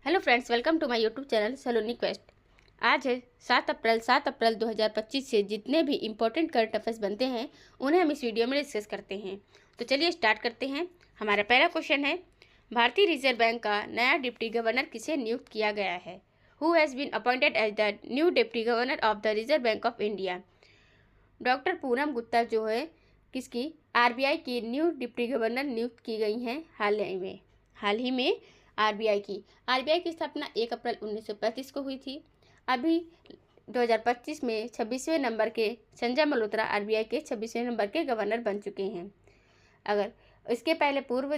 Hello friends, welcome to my YouTube channel Saloni quest. आज है 7 अप्रैल 2025 से जितने भी इम्पोर्टेंट करंट अफेयर्स बनते हैं उन्हें हम इस वीडियो में डिस्कस करते हैं। तो चलिए स्टार्ट करते हैं। हमारा पहला क्वेश्चन है, भारतीय रिजर्व बैंक का नया डिप्टी गवर्नर किसे नियुक्त किया गया है? Who has been appointed as the new deputy governor of the Reserve Bank of India? Doctor Poonam Gupta जो है किसकी आरबीआई की न्यू डिप्टी गवर्नर नियुक्त की गई हैं हाल ही में आरबीआई की स्थापना 1 अप्रैल 1935 को हुई थी। अभी 2025 में 26वें नंबर के संजय मल्होत्रा आरबीआई के 26वें नंबर के गवर्नर बन चुके हैं। अगर इसके पहले पूर्व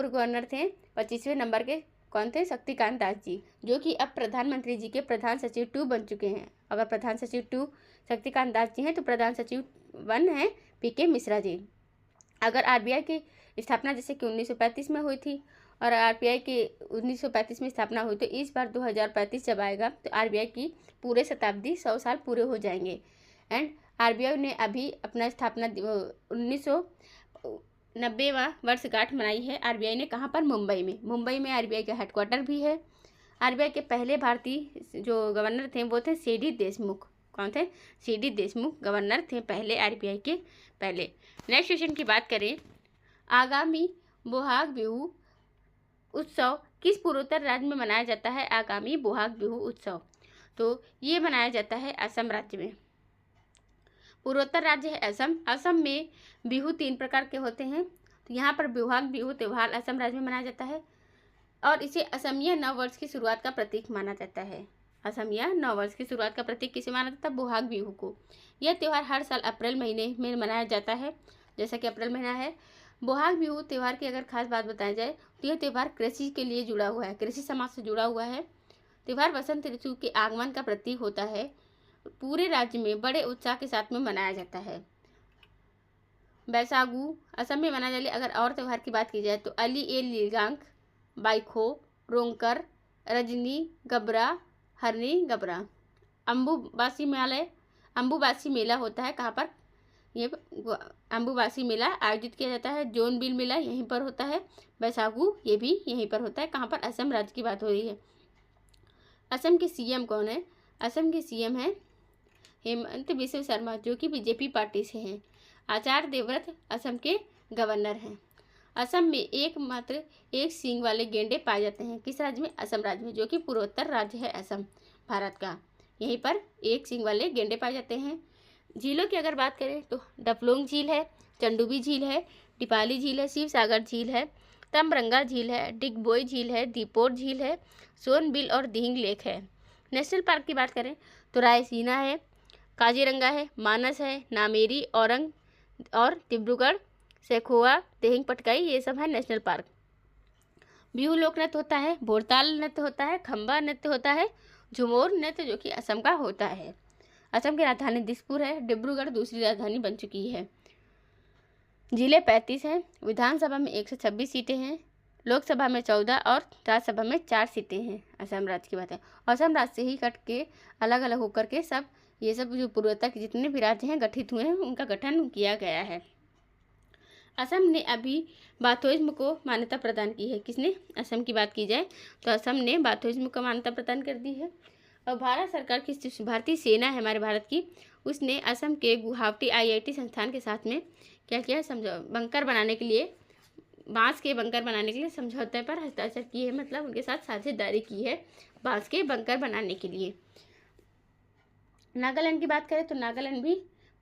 गवर्नर थे 25वें नंबर के, कौन थे? शक्तिकांत दास जी, जो कि अब प्रधानमंत्री जी के प्रधान सचिव 2 बन चुके हैं। अगर प्रधान सचिव 2 शक्तिकांत दास जी हैं तो प्रधान सचिव 1 हैं पीके मिश्रा जी। अगर आरबीआई की स्थापना जैसे कि 1935 में हुई थी और आरबीआई की 1935 में स्थापना हुई, तो इस बार 2035 जब आएगा तो आरबीआई की पूरे शताब्दी 100 साल पूरे हो जाएंगे। एंड आरबीआई ने अभी अपना स्थापना 1990वां वर्षगांठ मनाई है आरबीआई ने। कहाँ पर? मुंबई में आरबीआई का हेडक्वार्टर भी है। आरबीआई के पहले भारतीय जो गवर्नर थे वो थे सीडी देशमुख। कौन थे? सीडी देशमुख गवर्नर थे पहले आरबीआई के पहले। नेक्स्ट क्वेश्चन की बात करें, आगामी बोहाग बिहू उत्सव किस पूर्वोत्तर राज्य में मनाया जाता है? आगामी बोहाग बिहू उत्सव तो ये मनाया जाता है असम राज्य में। पूर्वोत्तर राज्य है असम। असम में बिहू 3 प्रकार के होते हैं, तो यहाँ पर बोहाग बिहू त्यौहार असम राज्य में मनाया जाता है और इसे असमिया नव वर्ष की शुरुआत का प्रतीक माना जाता है। असमिया नव वर्ष की शुरुआत का प्रतीक किसे माना जाता है? बोहाग बिहू को। यह त्यौहार हर साल अप्रैल महीने में मनाया जाता है, जैसा कि अप्रैल महीना है। बोहाग बिहू त्यौहार की अगर खास बात बताया जाए तो यह त्यौहार कृषि के लिए जुड़ा हुआ है, कृषि समाज से जुड़ा हुआ है। त्यौहार वसंत ऋतु के आगमन का प्रतीक होता है। पूरे राज्य में बड़े उत्साह के साथ में मनाया जाता है। बैसागु असम में मनाया जाए। अगर और त्यौहार की बात की जाए तो अली ए लिगांग, बाइखो, रोंकर, रजनी गबरा, हरनी गबरा। अम्बुबासी मेला होता है। कहाँ पर? ये अम्बुबासी मेला आयोजित किया जाता है। जोनबिल मेला यहीं पर होता है। बैसागु ये भी यहीं पर होता है। कहाँ पर? असम राज्य की बात हो रही है। असम के सीएम कौन है? असम के सीएम हैं हेमंत बिस्व शर्मा, जो कि बीजेपी पार्टी से हैं। आचार्य देवव्रत असम के गवर्नर हैं। असम में एकमात्र एक सींग वाले गेंडे पाए जाते हैं। किस राज्य में? असम राज्य में, जो कि पूर्वोत्तर राज्य है असम भारत का। यहीं पर एक सींग वाले गेंडे पाए जाते हैं। झीलों की अगर बात करें तो डफलोंग झील है, चंडूबी झील है, डिपाली झील है, शिव सागर झील है, तमरंगा झील है, डिगबोई झील है, दीपोर झील है, सोनबिल और दिहिंग लेक है। नेशनल पार्क की बात करें तो रायसीना है, काजीरंगा है, मानस है, नामेरी, औरंग और डिब्रूगढ़, सेखोवा, दिहिंग पटकाई, ये सब है नेशनल पार्क। बिहू लोक नृत्य होता है, भोरताल नृत्य होता है, खंबा नृत्य होता है, झुमोर नृत्य जो कि असम का होता है। असम की राजधानी दिसपुर है। डिब्रूगढ़ दूसरी राजधानी बन चुकी है। जिले 35 हैं। विधानसभा में 126 सीटें हैं। लोकसभा में 14 और राज्यसभा में 4 सीटें हैं। असम राज्य की बात है। असम राज्य से ही कट के अलग अलग होकर के ये सब जो पूर्वोत्तर के जितने भी राज्य हैं गठित हुए हैं, उनका गठन किया गया है। असम ने अभी बाथोइज्म को मान्यता प्रदान की है। किसने? असम की बात की जाए तो असम ने बाथोइज्म को मान्यता प्रदान कर दी है। और भारत सरकार की जो भारतीय सेना है हमारे भारत की, उसने असम के गुवाहाटी आईआईटी संस्थान के साथ में क्या किया? बंकर बनाने के लिए, बांस के बंकर बनाने के लिए समझौते पर हस्ताक्षर किए हैं, मतलब उनके साथ साझेदारी की है बांस के बंकर बनाने के लिए। नागालैंड की बात करें तो नागालैंड भी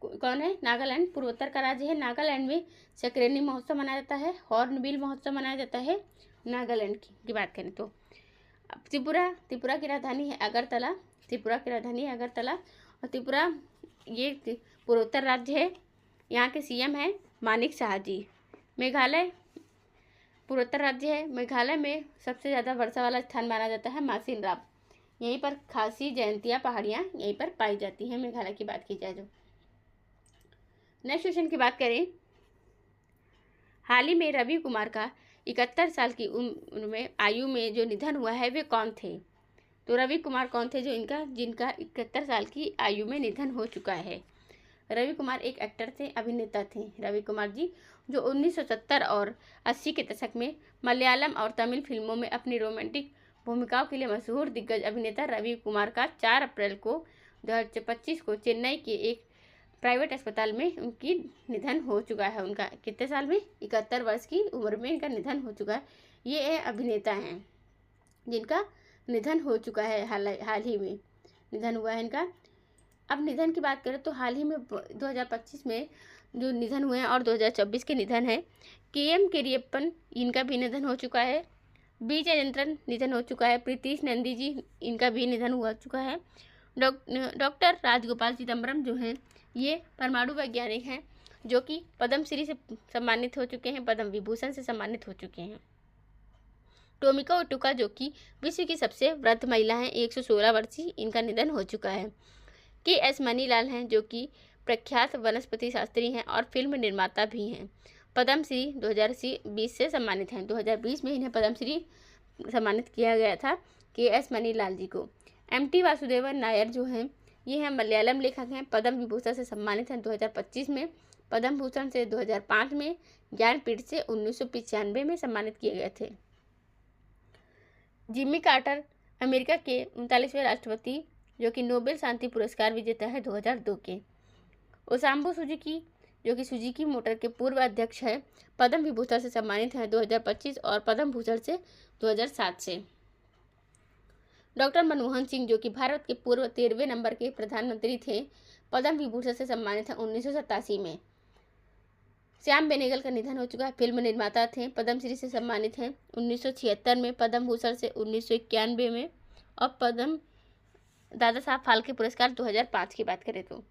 कौन है? नागालैंड पूर्वोत्तर का राज्य है। नागालैंड में चक्रेनी महोत्सव मनाया जाता है, हॉर्नबिल महोत्सव मनाया जाता है। नागालैंड की बात करें तो त्रिपुरा की राजधानी है अगरतला। और त्रिपुरा ये पूर्वोत्तर राज्य है। यहाँ के सीएम है मानिक शाह जी। मेघालय पूर्वोत्तर राज्य है। मेघालय में सबसे ज़्यादा वर्षा वाला स्थान माना जाता है मासिन राम। यहीं पर खासी जयंतिया पहाड़ियाँ यहीं पर पाई जाती हैं। मेघालय की बात की जाए तो। नेक्स्ट क्वेश्चन की बात करें, हाल ही में रवि कुमार का 71 साल की उम्र में आयु में जो निधन हुआ है वे कौन थे? तो रवि कुमार कौन थे जिनका 71 साल की आयु में निधन हो चुका है? रवि कुमार एक एक्टर थे, अभिनेता थे। रवि कुमार जी जो 1970 और 80 के दशक में मलयालम और तमिल फिल्मों में अपनी रोमांटिक भूमिकाओं के लिए मशहूर दिग्गज अभिनेता रवि कुमार का 4 अप्रैल को 2025 को चेन्नई के एक प्राइवेट अस्पताल में उनकी निधन हो चुका है। उनका कितने साल में, 71 वर्ष की उम्र में इनका निधन हो चुका है। ये अभिनेता हैं जिनका निधन हो चुका है, हाल ही में निधन हुआ है इनका। अब निधन की बात करें तो हाल ही में 2025 में जो निधन हुए हैं और 2024 के निधन है, KM करियप्पन इनका भी निधन हो चुका है, बी जयचंद्रन निधन हो चुका है, प्रीतीश नंदी जी इनका भी निधन हो चुका है। डॉक्टर राजगोपाल चिदम्बरम जो हैं ये परमाणु वैज्ञानिक हैं जो कि पद्मश्री से सम्मानित हो चुके हैं, पद्म विभूषण से सम्मानित हो चुके हैं। टोमिको ओटुका जो कि विश्व की सबसे वृद्ध महिला हैं, 116 वर्षीय, इनका निधन हो चुका है। KS मनीलाल हैं जो कि प्रख्यात वनस्पति शास्त्री हैं और फिल्म निर्माता भी हैं। पद्मश्री 2020 से सम्मानित हैं। 2020 में इन्हें पद्मश्री सम्मानित किया गया था KS मनीलाल जी को। MT वासुदेवन नायर जो हैं ये हैं मलयालम लेखक हैं, पद्म विभूषण से सम्मानित हैं 2025 में, पद्म भूषण से 2005 में, ज्ञानपीठ से 1995 में सम्मानित किए गए थे। जिमी कार्टर अमेरिका के 39वें राष्ट्रपति जो कि नोबेल शांति पुरस्कार विजेता है 2002 के। ओसामू सुजुकी जो कि सुजुकी मोटर के पूर्व अध्यक्ष है, पद्म विभूषण से सम्मानित हैं 2025 और पद्म भूषण से 2007 से। डॉक्टर मनमोहन सिंह जो कि भारत के पूर्व 13वें नंबर के प्रधानमंत्री थे, पद्म विभूषण से सम्मानित हैं 1987 में। श्याम बेनेगल का निधन हो चुका है, फिल्म निर्माता थे, पद्मश्री से सम्मानित हैं 1976 में, पद्म भूषण से 1991 में और पद्म दादा साहब फाल्के पुरस्कार 2005 की बात करें तो।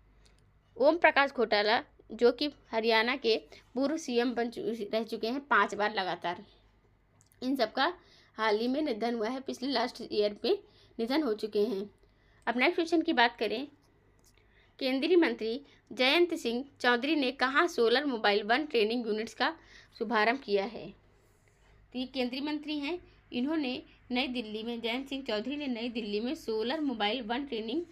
ओम प्रकाश घोटाला जो कि हरियाणा के पूर्व CM रह चुके हैं 5 बार लगातार, इन सबका हाल ही में निधन हुआ है, पिछले लास्ट ईयर पे निधन हो चुके हैं। अब नेक्स्ट क्वेश्चन की बात करें, केंद्रीय मंत्री जयंत सिंह चौधरी ने कहाँ solar mobile one training units का शुभारंभ किया है? तो ये केंद्रीय मंत्री हैं, इन्होंने नई दिल्ली में, जयंत सिंह चौधरी ने नई दिल्ली में solar mobile one training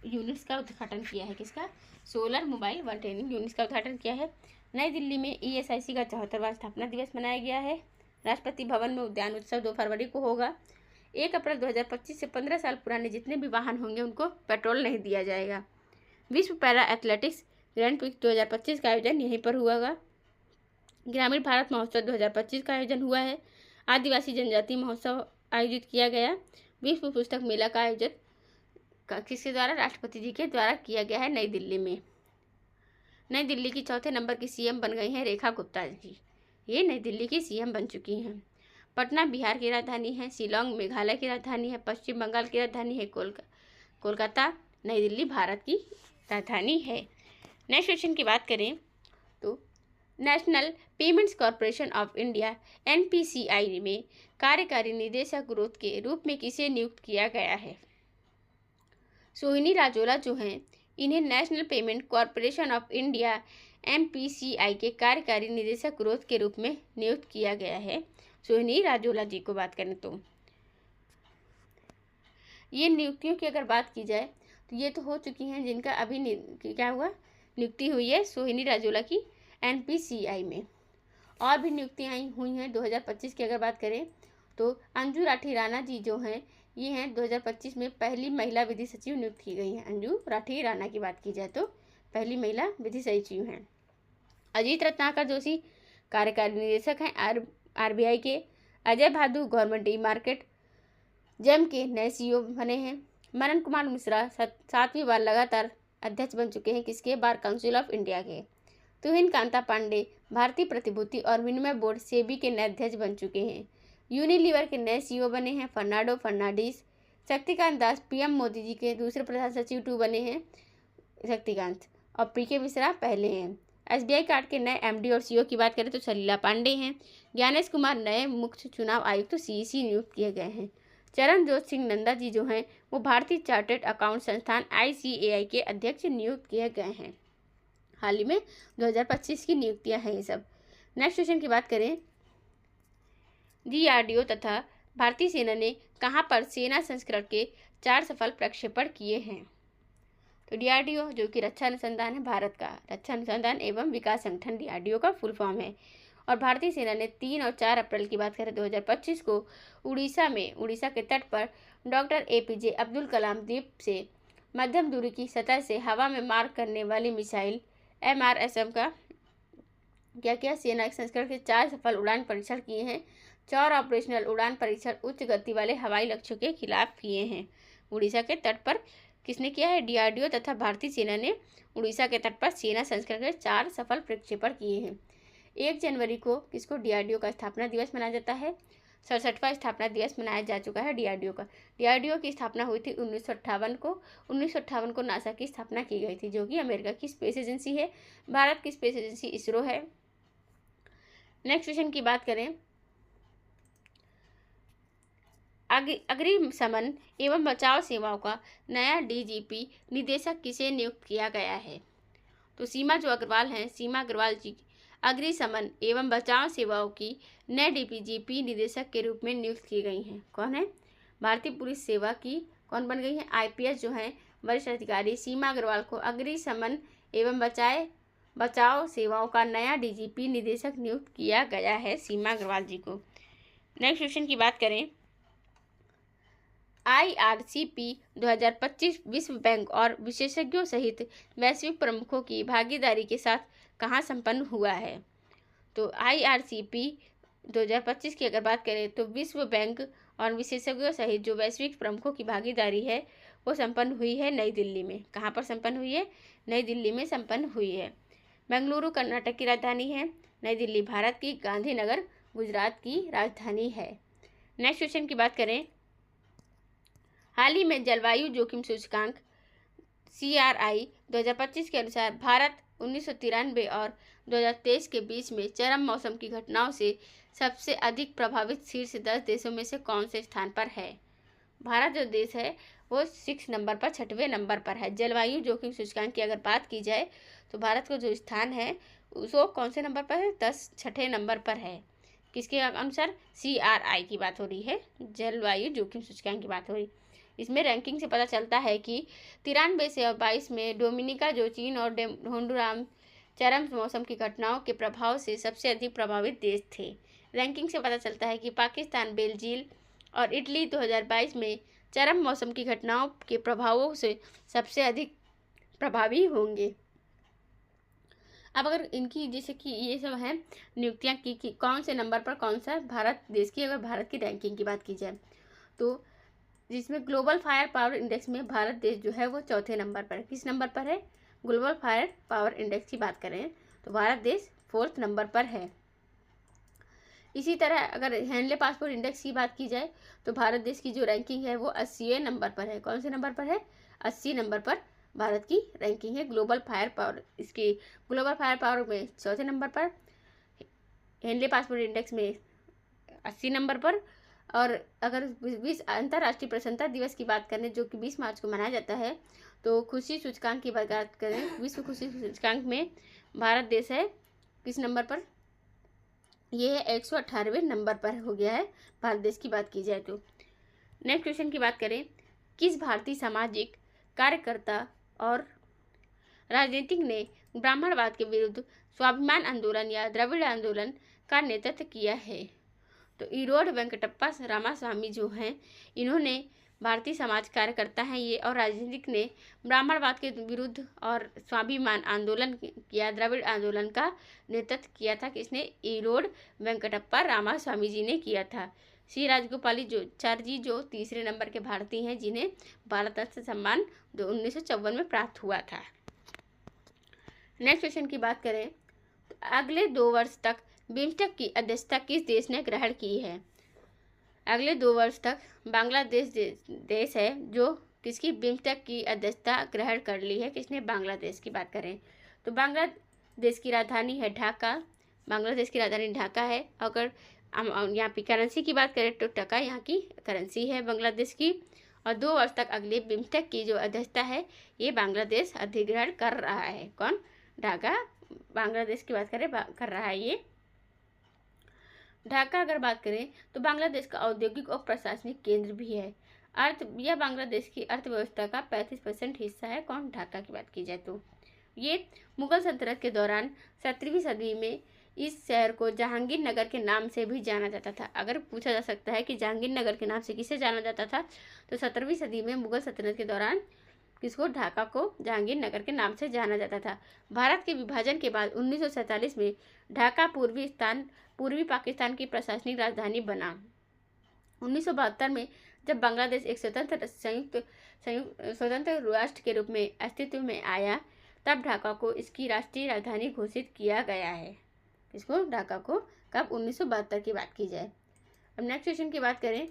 units का उद्घाटन किया है। किसका? Solar mobile one training units का उद्घाटन किया है। नई दिल्ली में ESIC का 74वां स्थापना दिवस मनाया गया है। राष्ट्रपति भवन में उद्यान उत्सव 2 फरवरी को होगा। 1 अप्रैल 2025 से 15 साल पुराने जितने भी वाहन होंगे उनको पेट्रोल नहीं दिया जाएगा। विश्व पैरा एथलेटिक्स ग्रैंड प्रिक्स 2025 का आयोजन यहीं पर हुआ। ग्रामीण भारत महोत्सव 2025 का आयोजन हुआ है। आदिवासी जनजाति महोत्सव आयोजित किया गया। विश्व पुस्तक मेला का आयोजन किसके द्वारा? राष्ट्रपति जी के द्वारा किया गया है नई दिल्ली में। नई दिल्ली की 4थे नंबर की CM बन गई हैं रेखा गुप्ता जी, ये नई दिल्ली की CM बन चुकी हैं। पटना बिहार की राजधानी है, शिलोंग मेघालय की राजधानी है, पश्चिम बंगाल की राजधानी है, कोलकाता नई दिल्ली भारत की राजधानी है। नेक्स्ट क्वेश्चन की बात करें तो national payments corporation of India NPCI में कार्यकारी निदेशक के रूप में किसे नियुक्त किया गया है? सोहिनी राजोला जो हैं इन्हें national payment corporation of India NPCI के कार्यकारी निदेशक के रूप में नियुक्त किया गया है। सोहिनी राजोला जी को बात करें तो ये नियुक्तियों की अगर बात की जाए तो ये तो हो चुकी हैं, जिनका अभी क्या हुआ, नियुक्ति हुई है सोहिनी राजोला की NPCI में। और भी नियुक्तियाँ हुई हैं 2025 की अगर बात करें तो अंजू राठी राणा जी जो हैं ये हैं 2025 में पहली महिला विधि सचिव नियुक्त की गई हैं। अंजू राठी राणा की बात की जाए तो पहली महिला विधि सचिव हैं। अजीत रत्नाकर जोशी कार्यकारी निदेशक हैं RBI के। Ajay Bhadu government e-market GeM के नए CEO बने हैं। मनन कुमार मिश्रा 7वीं बार लगातार अध्यक्ष बन चुके हैं किसके? बार काउंसिल ऑफ इंडिया के। तुहिन कांता पांडे भारतीय प्रतिभूति और विनिमय बोर्ड SEBI के नए अध्यक्ष बन चुके हैं। यूनिलीवर के नए CEO बने हैं फर्नांडो फर्नांडीज। शक्तिकांत दास PM मोदी जी के दूसरे प्रधान सचिव 2 बने हैं शक्तिकांत, और PK मिश्रा पहले हैं। SBI कार्ड के नए MD और CEO की बात करें तो सलीला पांडे हैं। ज्ञानेश कुमार नए मुख्य चुनाव आयुक्त CEC नियुक्त किए गए हैं। चरणजोत सिंह नंदा जी जो हैं वो भारतीय चार्टर्ड अकाउंट संस्थान ICAI के अध्यक्ष नियुक्त किए गए हैं। हाल ही में 2025 की नियुक्तियां हैं ये सब। नेक्स्ट क्वेश्चन की बात करें, DRDO तथा भारतीय सेना ने कहां पर सेना संस्करण के 4 सफल प्रक्षेपण किए हैं? तो DRDO जो कि रक्षा अनुसंधान है भारत का, रक्षा अनुसंधान एवं विकास संगठन DRDO का फुल फॉर्म है, और भारतीय सेना ने 3 और 4 अप्रैल की बात करें 2025 को उड़ीसा के तट पर डॉक्टर APJ अब्दुल कलाम द्वीप से मध्यम दूरी की सतह से हवा में मार करने वाली मिसाइल MRSM का क्या किया, सेना के संस्करण के 4 सफल उड़ान परीक्षण किए हैं। 4 ऑपरेशनल उड़ान परीक्षण उच्च गति वाले हवाई लक्ष्यों के खिलाफ किए हैं। उड़ीसा के तट पर किसने किया है, DRDO तथा भारतीय सेना ने उड़ीसा के तट पर सेना संस्करण के 4 सफल प्रक्षेपण किए हैं। 1 जनवरी को किसको DRDO का स्थापना दिवस मनाया जाता है, 67वां स्थापना दिवस मनाया जा चुका है DRDO का। DRDO की स्थापना हुई थी 1958 को। 1958 को नासा की स्थापना की गई थी, जो कि अमेरिका की स्पेस एजेंसी है। भारत की स्पेस एजेंसी इसरो है। नेक्स्ट क्वेश्चन की बात करें, अग्निशमन एवं बचाव सेवाओं का नया DGP निदेशक किसे नियुक्त किया गया है, तो सीमा जो अग्रवाल हैं, सीमा अग्रवाल जी अग्निशमन एवं बचाव सेवाओं की नए DGP निदेशक के रूप में नियुक्त की गई हैं। कौन है, भारतीय पुलिस सेवा की कौन बन गई है, IPS जो है वरिष्ठ अधिकारी सीमा अग्रवाल को अग्निशमन एवं बचाव सेवाओं का नया DGP निदेशक नियुक्त किया गया है सीमा अग्रवाल जी को। नेक्स्ट क्वेश्चन की बात करें, IRCP 2025 विश्व बैंक और विशेषज्ञों सहित वैश्विक प्रमुखों की भागीदारी के साथ कहाँ संपन्न हुआ है, तो IRCP 2025 की अगर बात करें तो विश्व बैंक और विशेषज्ञों सहित जो वैश्विक प्रमुखों की भागीदारी है वो संपन्न हुई है नई दिल्ली में। कहाँ पर संपन्न हुई है, नई दिल्ली में संपन्न हुई है। बेंगलुरु कर्नाटक की राजधानी है, नई दिल्ली भारत की, गांधीनगर गुजरात की राजधानी है। नेक्स्ट क्वेश्चन की बात करें, हाल ही में जलवायु जोखिम सूचकांक CRI 2025 के अनुसार भारत 1993 और 2023 के बीच में चरम मौसम की घटनाओं से सबसे अधिक प्रभावित शीर्ष 10 देशों में से कौन से स्थान पर है। भारत जो देश है वो 6 नंबर पर, 6वें नंबर पर है। जलवायु जोखिम सूचकांक की अगर बात की जाए तो भारत का जो स्थान है वो कौन से नंबर पर है, 6ठे नंबर पर है। किसके अनुसार, CRI की बात हो रही है, जलवायु जोखिम सूचकांक की बात हो रही। इसमें रैंकिंग से पता चलता है कि 93 से और 22 में डोमिनिका जो चीन और होंडुरास चरम मौसम की घटनाओं के प्रभाव से सबसे अधिक प्रभावित देश थे। रैंकिंग से पता चलता है कि पाकिस्तान, बेल्जियम और इटली 2022 में चरम मौसम की घटनाओं के प्रभावों से सबसे अधिक प्रभावी होंगे। अब अगर इनकी जैसे कि ये सब है नियुक्तियाँ की कौन से नंबर पर कौन सा भारत देश की, अगर भारत की रैंकिंग की बात की जाए तो जिसमें ग्लोबल फायर पावर इंडेक्स में भारत देश जो है वो 4थे नंबर पर। किस नंबर पर है, ग्लोबल फायर पावर इंडेक्स की बात करें तो भारत देश 4th नंबर पर है। इसी तरह अगर हेनले पासपोर्ट इंडेक्स की बात की जाए तो भारत देश की जो रैंकिंग है वो 80वें नंबर पर है। कौन से नंबर पर है, 80 नंबर पर भारत की रैंकिंग है ग्लोबल फायर पावर, इसकी ग्लोबल फायर पावर में 4थे नंबर पर, हेनले पासपोर्ट इंडेक्स में 80 नंबर पर। और अगर अंतर्राष्ट्रीय प्रसन्नता दिवस की बात करें जो कि 20 मार्च को मनाया जाता है तो खुशी सूचकांक की बात करें, विश्व खुशी सूचकांक में भारत देश है किस नंबर पर, ये है 118वें नंबर पर हो गया है भारत देश की बात की जाए तो। नेक्स्ट क्वेश्चन की बात करें, किस भारतीय सामाजिक कार्यकर्ता और राजनीतिक ने ब्राह्मणवाद के विरुद्ध स्वाभिमान आंदोलन या द्रविड़ आंदोलन का नेतृत्व किया है, तो ईरोड वेंकटप्पा रामास्वामी जो हैं इन्होंने भारतीय समाज कार्यकर्ता हैं ये, और राजनीतिक ने ब्राह्मणवाद के विरुद्ध और स्वाभिमान आंदोलन किया, द्रविड़ आंदोलन का नेतृत्व किया था। किसने, ईरोड वेंकटप्पा रामास्वामी जी ने किया था। श्री राजगोपालाचारी जो 3रे नंबर के भारतीय हैं जिन्हें भारत रत्न सम्मान 1954 में प्राप्त हुआ था। नेक्स्ट क्वेश्चन की बात करें तो अगले 2 वर्ष तक बिम्स्टेक की अध्यक्षता किस देश ने ग्रहण की है, अगले 2 वर्ष तक बांग्लादेश देश है जो किसकी बिम्स्टेक की अध्यक्षता ग्रहण कर ली है। किसने, बांग्लादेश की बात करें तो बांग्लादेश की राजधानी है ढाका, बांग्लादेश की राजधानी ढाका है। अगर यहाँ की करेंसी की बात करें तो टका यहाँ की करेंसी है बांग्लादेश की। और 2 वर्ष तक अगले बिम्स्टेक की जो अध्यक्षता है ये बांग्लादेश अधिग्रहण कर रहा है। कौन, ढाका बांग्लादेश की बात करें कर रहा है ये। ढाका अगर बात करें तो बांग्लादेश का औद्योगिक और प्रशासनिक केंद्र भी है। यह बांग्लादेश की अर्थव्यवस्था का 35% हिस्सा है। कौन, ढाका की बात की जाए तो। ये मुगल सल्तनत के दौरान 17वीं सदी में इस शहर को जहांगीर नगर के नाम से भी जाना जाता था। अगर पूछा जा सकता है कि जहांगीर नगर के नाम से किसे जाना जाता था, तो 17वीं सदी में मुगल सल्तनत के दौरान किसको, ढाका को जहांगीर नगर के नाम से जाना जाता था। भारत के विभाजन के बाद 1947 में ढाका पूर्वी पाकिस्तान की प्रशासनिक राजधानी बना। 1972 में जब बांग्लादेश एक स्वतंत्र राष्ट्र के रूप में अस्तित्व में आया, तब ढाका को इसकी राष्ट्रीय राजधानी घोषित किया गया है। इसको, ढाका को, कब, 1972 की बात की जाए। अब नेक्स्ट क्वेश्चन की बात करें,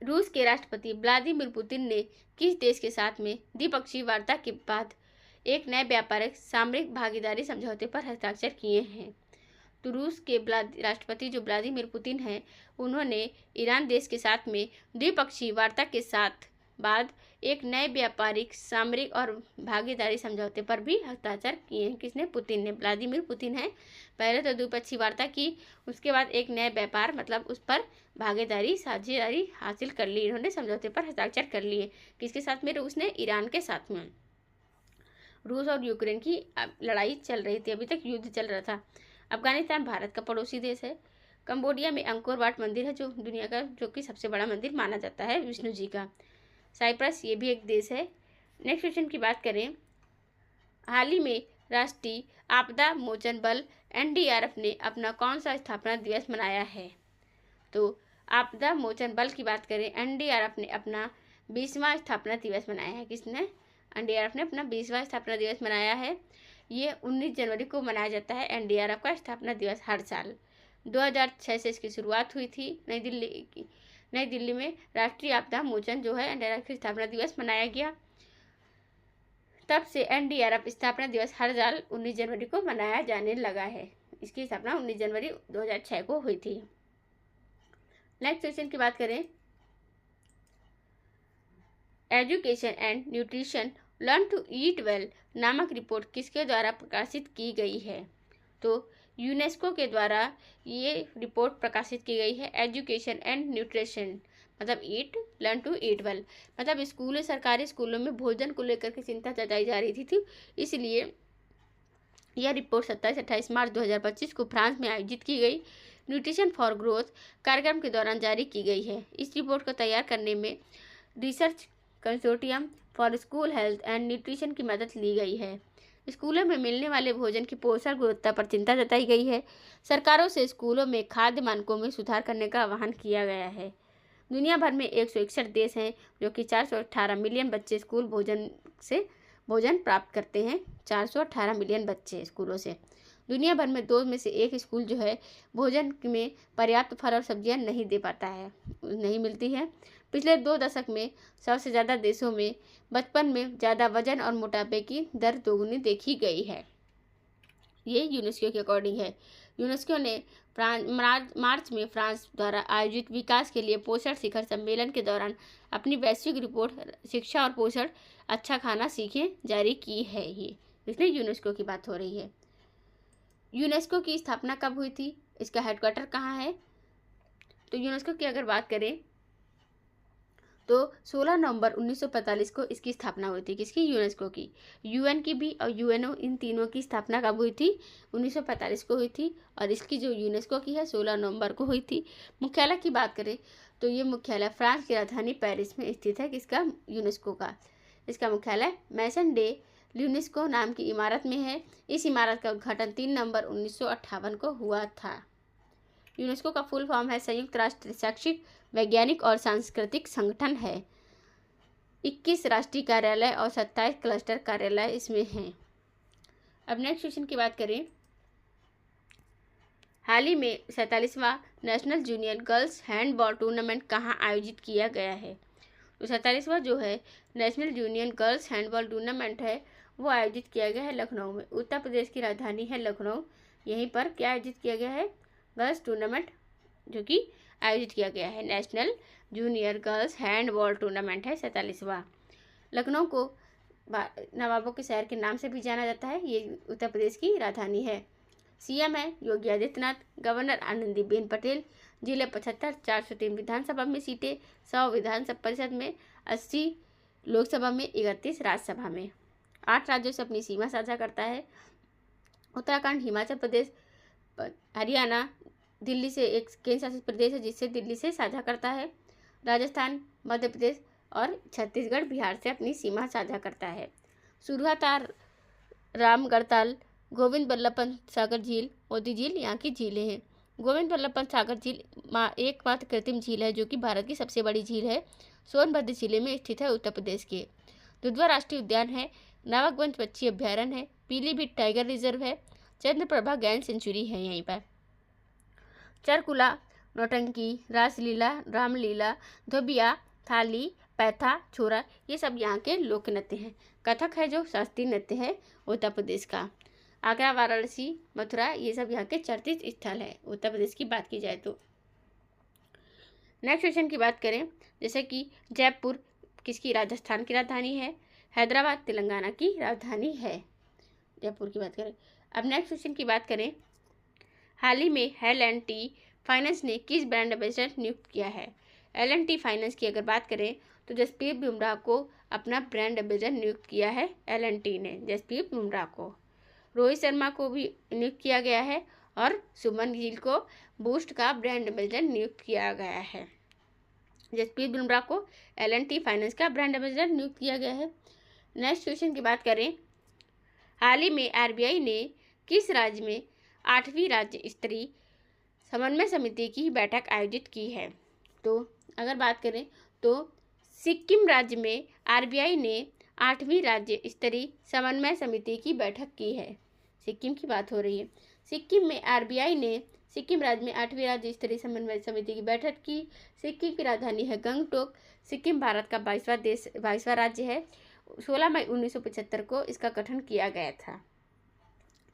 रूस के राष्ट्रपति व्लादिमीर पुतिन ने किस देश के साथ में द्विपक्षीय वार्ता के बाद एक नए व्यापारिक सामरिक भागीदारी समझौते पर हस्ताक्षर किए हैं? तो रूस के राष्ट्रपति जो व्लादिमीर पुतिन हैं, उन्होंने ईरान देश के साथ में द्विपक्षीय वार्ता के साथ बाद एक नए व्यापारिक सामरिक और भागीदारी समझौते पर भी हस्ताक्षर किए हैं। किसने? पुतिन ने, व्लादिमीर पुतिन है। पहले तो द्विपक्षीय वार्ता की, उसके बाद एक नए व्यापार मतलब उस पर भागीदारी साझेदारी हासिल कर ली, इन्होंने समझौते पर हस्ताक्षर कर लिए। किसके साथ में? रूस ने ईरान के साथ में। रूस और यूक्रेन की लड़ाई चल रही थी, अभी तक युद्ध चल रहा था। अफगानिस्तान भारत का पड़ोसी देश है। कंबोडिया में अंकोर वाट मंदिर है, जो दुनिया का जो कि सबसे बड़ा मंदिर माना जाता है विष्णु जी का। साइप्रस ये भी एक देश है। नेक्स्ट क्वेश्चन की बात करें, हाल ही में राष्ट्रीय आपदा मोचन बल एनडीआरएफ ने अपना कौन सा स्थापना दिवस मनाया है? तो आपदा मोचन बल की बात करें, एनडीआरएफ ने अपना 20वां स्थापना दिवस मनाया है। किसने? एनडीआरएफ ने अपना 20वां स्थापना दिवस मनाया है। ये 19 जनवरी को मनाया जाता है एनडीआरएफ का स्थापना दिवस हर साल। 2006 से इसकी शुरुआत हुई थी। नई दिल्ली में राष्ट्रीय आपदा मोचन जो है एनडीआरएफ की स्थापना दिवस मनाया गया। तब से एनडीआरएफ स्थापना दिवस हर साल 19 जनवरी को मनाया जाने लगा है। इसकी स्थापना 19 जनवरी 2006 को हुई थी। नेक्स्ट क्वेश्चन की बात करें, education and nutrition learn to eat well नामक रिपोर्ट किसके द्वारा प्रकाशित की गई है? तो यूनेस्को के द्वारा ये रिपोर्ट प्रकाशित की गई है। एजुकेशन एंड न्यूट्रिशन मतलब ईट, लर्न टू ईट वेल, मतलब सरकारी स्कूलों में भोजन को लेकर के चिंता जताई जा रही थी, इसलिए यह रिपोर्ट 27-28 मार्च 2025 को फ्रांस में आयोजित की गई न्यूट्रिशन फॉर ग्रोथ कार्यक्रम के दौरान जारी की गई है। इस रिपोर्ट को तैयार करने में research consortium for school health and nutrition की मदद ली गई है। स्कूलों में मिलने वाले भोजन की पोषण गुणवत्ता पर चिंता जताई गई है। सरकारों से स्कूलों में खाद्य मानकों में सुधार करने का आह्वान किया गया है। दुनिया भर में 161 देश हैं, जो कि 418 मिलियन बच्चे स्कूल भोजन प्राप्त करते हैं। 418 मिलियन बच्चे स्कूलों से। दुनिया भर में 2 में से 1 स्कूल जो है भोजन में पर्याप्त फल और सब्जियां नहीं दे पाता है, नहीं मिलती है। पिछले 2 दशक में 100 से ज़्यादा देशों में बचपन में ज़्यादा वजन और मोटापे की दर दोगुनी देखी गई है। ये यूनेस्को के अकॉर्डिंग है। यूनेस्को ने मार्च में फ्रांस द्वारा आयोजित विकास के लिए पोषण शिखर सम्मेलन के दौरान अपनी वैश्विक रिपोर्ट शिक्षा और पोषण अच्छा खाना सीखें जारी की है। ये इसलिए यूनेस्को की बात हो रही है। यूनेस्को की स्थापना कब हुई थी? इसका हेडक्वार्टर कहाँ है? तो यूनेस्को की अगर बात करें तो 16 नवंबर 1945 को इसकी स्थापना हुई थी। किसकी? यूनेस्को की। यूएन की भी और यूएनओ, इन तीनों की स्थापना कब हुई थी? 1945 को हुई थी। और इसकी जो यूनेस्को की है 16 नवंबर को हुई थी। मुख्यालय की बात करें तो ये मुख्यालय फ्रांस की राजधानी पेरिस में स्थित है। किसका? यूनेस्को का। इसका मुख्यालय मैसन डे यूनेस्को नाम की इमारत में है। इस इमारत का उद्घाटन 3 नवंबर 1958 को हुआ था। यूनेस्को का फुल फॉर्म है संयुक्त राष्ट्र शैक्षिक, वैज्ञानिक और सांस्कृतिक संगठन है। 21 राष्ट्रीय कार्यालय और 27 क्लस्टर कार्यालय इसमें हैं। अब नेक्स्ट क्वेश्चन की बात करें, हाल ही में 47वां national junior girls handball tournament कहाँ आयोजित किया गया है? तो 47वां जो है national junior girls handball tournament है वो आयोजित किया गया है लखनऊ में। उत्तर प्रदेश की राजधानी है लखनऊ। यहीं पर क्या आयोजित किया गया है? गर्ल्स टूर्नामेंट जो कि आयोजित किया गया है। National junior girls handball tournament है 47वां। लखनऊ को नवाबों के शहर के नाम से भी जाना जाता है। ये उत्तर प्रदेश की राजधानी है। सीएम है योगी आदित्यनाथ, गवर्नर आनंदीबेन पटेल। जिले 75, 403 विधानसभा में सीटें, 100 विधान परिषद में, 80 लोकसभा में, 31 राज्यसभा में। 8 राज्यों से अपनी सीमा साझा करता है। उत्तराखंड, हिमाचल प्रदेश, हरियाणा, दिल्ली से एक केंद्र शासित प्रदेश है जिससे दिल्ली से साझा करता है। राजस्थान, मध्य प्रदेश और छत्तीसगढ़ बिहार से अपनी सीमा साझा करता है। सुरहातार, रामगढ़ताल, गोविंद बल्लभ पंत सागर झील, मोती झील यहाँ की झीलें हैं। गोविंद बल्लभ पंत सागर झील एकमात्र कृत्रिम झील है जो कि भारत की सबसे बड़ी झील है। सोनभद्र जिले में स्थित है, उत्तर प्रदेश के। दुधवा राष्ट्रीय उद्यान है। नावकगंज पक्षी अभ्यारण्य है। पीलीभीत टाइगर रिजर्व है। चंद्रप्रभा गैंड सेंचुरी है यहीं पर। चरकुला, नौटंकी, रासलीला, रामलीला, धोबिया, थाली, पैथा, छोरा, ये सब यहाँ के लोक नृत्य हैं। कथक है जो शास्त्रीय नृत्य है उत्तर प्रदेश का। आगरा, वाराणसी, मथुरा, ये सब यहाँ के चर्चित स्थल है उत्तर प्रदेश की बात की जाए तो। नेक्स्ट क्वेश्चन की बात करें, जैसे कि जयपुर किसकी राजस्थान की राजधानी है। हैदराबाद तेलंगाना की राजधानी है। जयपुर की बात करें। अब नेक्स्ट क्वेश्चन की बात करें, हाल ही में L&T फाइनेंस ने किस ब्रांड एम्बेसडर नियुक्त किया है। L&T फाइनेंस की अगर बात करें तो जसप्रीत बुमराह को अपना ब्रांड एम्बेसडर नियुक्त किया है L&T ने, जसप्रीत बुमराह को। रोहित शर्मा को भी नियुक्त किया गया है और शुभमन गिल को बूस्ट का ब्रांड एम्बेसडर नियुक्त किया गया है। जसप्रीत बुमराह को L&T फाइनेंस का ब्रांड एम्बेसडर नियुक्त किया गया है। नेक्स्ट क्वेश्चन की बात करें, हाल ही में RBI ने किस राज्य में 8वीं राज्य स्तरीय समन्वय समिति की बैठक आयोजित की है। तो अगर बात करें तो सिक्किम राज्य में RBI ने 8वीं राज्य स्तरीय समन्वय समिति की बैठक की है। सिक्किम की बात हो रही है। सिक्किम में RBI ने सिक्किम राज्य में 8वीं राज्य स्तरीय समन्वय समिति की बैठक की। सिक्किम की राजधानी है गंगटोक। सिक्किम भारत का 22वां राज्य है। 16 मई 1975 को इसका गठन किया गया था।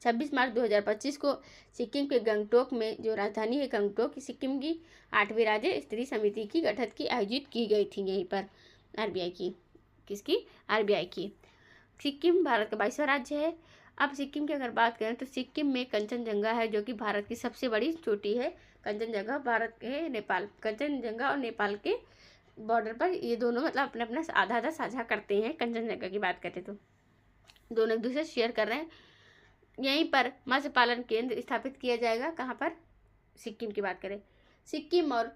26 मार्च 2025 को सिक्किम के गंगटोक में, जो राजधानी है गंगटोक, सिक्किम की 8वीं राज्य स्तरीय समिति की गठन की आयोजित की गई थी यहीं पर RBI की। किसकी? RBI की। सिक्किम भारत का 22वां राज्य है। अब सिक्किम की अगर बात करें तो सिक्किम में कंचनजंगा है जो कि भारत की सबसे बड़ी चोटी है। कंचनजंगा भारत के नेपाल, कंचनजंगा और नेपाल के बॉर्डर पर ये दोनों मतलब अपना अपना आधा आधा साझा करते हैं। कंचनजंगा की बात करें तो दोनों एक दूसरे शेयर कर रहे हैं। यहीं पर मत्स्य पालन केंद्र स्थापित किया जाएगा। कहाँ पर? सिक्किम की बात करें, सिक्किम और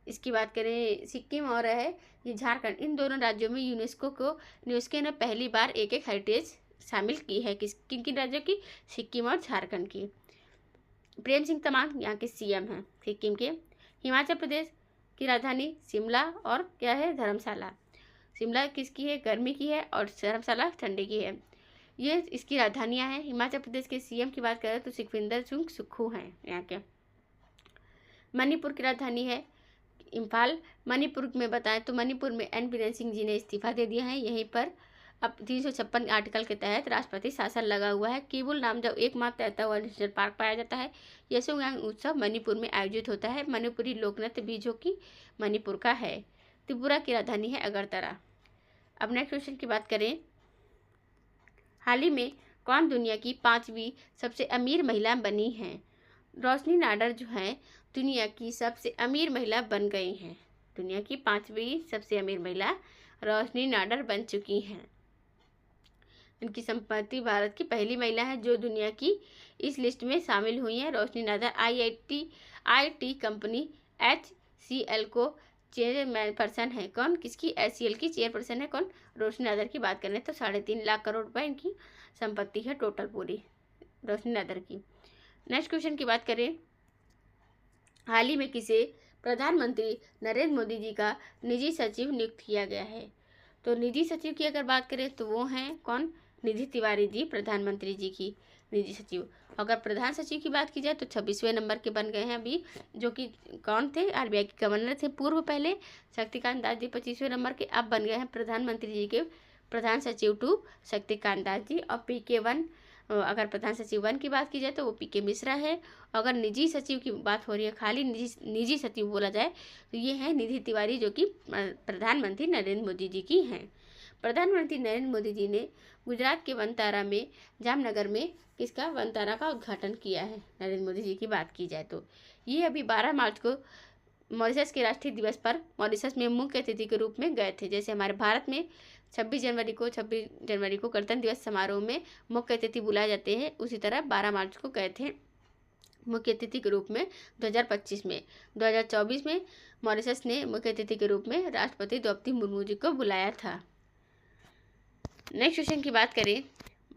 इसकी बात करें, सिक्किम और है ये झारखंड, इन दोनों राज्यों में यूनेस्को ने पहली बार एक हेरिटेज शामिल की है। किन किन राज्यों की? सिक्किम और झारखंड की। प्रेम सिंह तमांग यहाँ के CM हैं सिक्किम के। हिमाचल प्रदेश की राजधानी शिमला और क्या है? धर्मशाला। शिमला किसकी है? गर्मी की है और धर्मशाला ठंडी की है। ये इसकी राजधानियाँ हैं। हिमाचल प्रदेश के CM की बात करें तो सुखविंदर सिंह सुक्खू हैं यहाँ के। मणिपुर की राजधानी है इम्फाल। मणिपुर में बताएं तो मणिपुर में N बीरेन सिंह जी ने इस्तीफा दे दिया है। यहीं पर अब 356 आर्टिकल के तहत राष्ट्रपति शासन लगा हुआ है। केबुल नामक एकमात्र तैरता हुआ नेशनल पार्क पाया जाता है। यसोयांग उत्सव मणिपुर में आयोजित होता है। मणिपुरी लोक नृत्य भी जो कि मणिपुर का है। त्रिपुरा की राजधानी है अगरतला। अब नेक्स्ट क्वेश्चन की बात करें, हाल ही में कौन दुनिया की 5वीं सबसे अमीर महिला बनी हैं। रोशनी नाडर जो हैं दुनिया की सबसे अमीर महिला बन गई हैं। दुनिया की 5वीं सबसे अमीर महिला रोशनी नाडर बन चुकी हैं। इनकी संपत्ति भारत की पहली महिला है जो दुनिया की इस लिस्ट में शामिल हुई है। रोशनी नाडर IT कंपनी HCL को चेयरपर्सन है। कौन? किसकी? HCL की चेयरपर्सन है। कौन? रोशनी नाडर की बात करें तो 3.5 लाख करोड़ रुपए इनकी संपत्ति है टोटल पूरी रोशनी नाडर की। नेक्स्ट क्वेश्चन की बात करें, हाल ही में किसे प्रधानमंत्री नरेंद्र मोदी जी का निजी सचिव नियुक्त किया गया है। तो निजी सचिव की अगर बात करें तो वो हैं कौन? निधि तिवारी जी प्रधानमंत्री जी की निजी सचिव। अगर प्रधान सचिव की बात की जाए तो 26वें नंबर के बन गए हैं अभी, जो कि कौन थे? RBI के गवर्नर थे पूर्व पहले शक्तिकांत दास जी 25वें नंबर के, अब बन गए हैं प्रधानमंत्री जी के प्रधान सचिव 2 शक्तिकांत दास जी। और PK1 अगर प्रधान सचिव 1 की बात की जाए तो वो PK मिश्रा है। अगर निजी सचिव की बात हो रही है, खाली निजी सचिव बोला जाए तो ये हैं निधि तिवारी जो कि प्रधानमंत्री नरेंद्र मोदी जी की हैं। प्रधानमंत्री नरेंद्र मोदी जी ने गुजरात के वनतारा में जामनगर में किसका? वनतारा का उद्घाटन किया है। नरेंद्र मोदी जी की बात की जाए तो ये अभी 12 मार्च को मॉरिशस के राष्ट्रीय दिवस पर मॉरिशस में मुख्य अतिथि के रूप में गए थे। जैसे हमारे भारत में 26 जनवरी को गणतंत्र दिवस समारोह में मुख्य अतिथि बुलाए जाते हैं। उसी तरह 12 मार्च को गए थे मुख्य अतिथि के रूप में 2025 में। 2024 में मॉरिशस ने मुख्य अतिथि के रूप में राष्ट्रपति द्रौपदी मुर्मू जी को बुलाया था। नेक्स्ट क्वेश्चन की बात करें,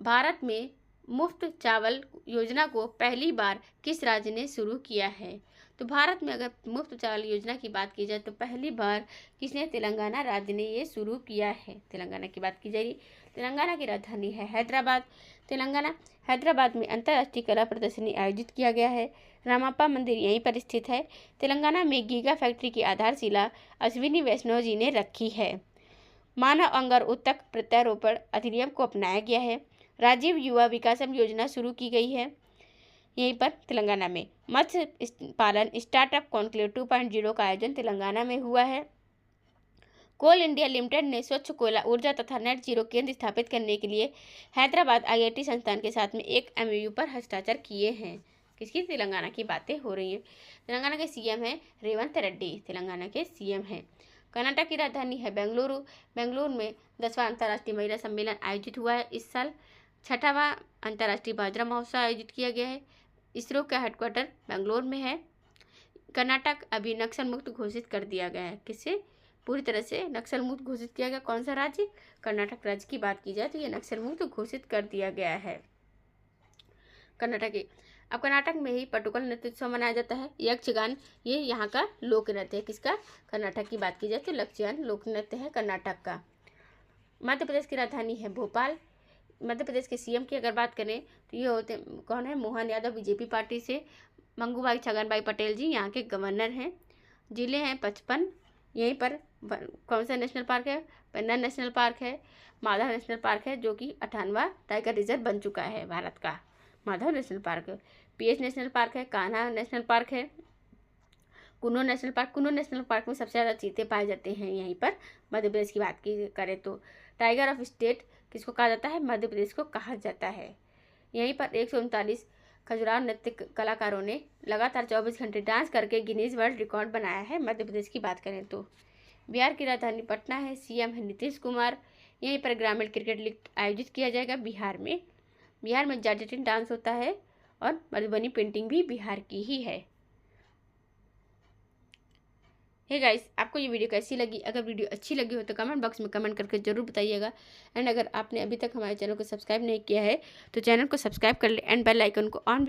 भारत में मुफ्त चावल योजना को पहली बार किस राज्य ने शुरू किया है? तो भारत में अगर मुफ्त चावल योजना की बात की जाए तो पहली बार किसने? तेलंगाना राज्य ने ये शुरू किया है। तेलंगाना की बात की जा रही, तेलंगाना की राजधानी है हैदराबाद। तेलंगाना हैदराबाद में अंतर्राष्ट्रीय कला प्रदर्शनी आयोजित किया गया है। रामप्पा मंदिर यहीं पर स्थित है। तेलंगाना में गीगा फैक्ट्री की आधारशिला अश्विनी वैष्णव जी ने रखी है। मानव अंग उत्तक प्रत्यारोपण अधिनियम को अपनाया गया है। राजीव युवा विकासम योजना शुरू की गई है यहीं पर तेलंगाना में। मत्स्य पालन स्टार्टअप कॉन्क्लेव 2.0 का आयोजन तेलंगाना में हुआ है। कोल इंडिया लिमिटेड ने स्वच्छ कोयला ऊर्जा तथा नेट जीरो केंद्र स्थापित करने के लिए हैदराबाद IIT संस्थान के साथ में एक MOU पर हस्ताक्षर किए हैं। किसकी? तेलंगाना की बातें हो रही हैं। तेलंगाना के CM हैं रेवंत रेड्डी। तेलंगाना के CM हैं। कर्नाटक की राजधानी है बेंगलुरु। बेंगलुरु में 10वां अंतर्राष्ट्रीय महिला सम्मेलन आयोजित हुआ है। इस साल 6वां अंतर्राष्ट्रीय बाजरा महोत्सव आयोजित किया गया है। इसरो का हेडक्वार्टर बेंगलुरु में है। कर्नाटक अभी नक्सल मुक्त घोषित कर दिया गया है। किससे? पूरी तरह से नक्सल मुक्त घोषित किया गया। कौन सा राज्य? कर्नाटक राज्य की बात की जाए तो ये नक्सल मुक्त घोषित कर दिया गया है कर्नाटक के। अब कर्नाटक में ही पटुकल नृत्योत्सव मनाया जाता है। यक्षगान ये यहाँ का लोक नृत्य है। किसका? कर्नाटक की बात की जाए तो यक्षगान लोक नृत्य है कर्नाटक का। मध्य प्रदेश की राजधानी है भोपाल। मध्य प्रदेश के CM की अगर बात करें तो ये होते कौन है? मोहन यादव BJP पार्टी से। मंगूभाई छगनभाई पटेल जी यहाँ के गवर्नर हैं। जिले हैं 55। यहीं पर कौन सा नेशनल पार्क है? पेन्नर नेशनल पार्क है। माधव नेशनल पार्क है जो कि 58वां टाइगर रिजर्व बन चुका है भारत का। माधव नेशनल पार्क है। PH नेशनल पार्क है। कान्हा नेशनल पार्क है। Kunnu national park. Kunnu national park में सबसे ज़्यादा चीते पाए जाते हैं यहीं पर मध्य प्रदेश की बात की करें तो। टाइगर ऑफ स्टेट किसको कहा जाता है? मध्य प्रदेश को कहा जाता है। यहीं पर 139 खजुराहो नृत्य कलाकारों ने लगातार 24 घंटे डांस करके गिनीज वर्ल्ड रिकॉर्ड बनाया है मध्य प्रदेश की बात करें तो। बिहार की राजधानी पटना है। CM है नीतीश कुमार। यहीं पर ग्रामीण क्रिकेट लीग आयोजित किया जाएगा बिहार में। बिहार में जार्जेटिन डांस होता है और मधुबनी पेंटिंग भी बिहार की ही है। हे गाइस, आपको ये वीडियो कैसी लगी? अगर वीडियो अच्छी लगी हो तो कमेंट बॉक्स में कमेंट करके जरूर बताइएगा। एंड अगर आपने अभी तक हमारे चैनल को सब्सक्राइब नहीं किया है तो चैनल को सब्सक्राइब कर ले एंड बेल आइकन को ऑन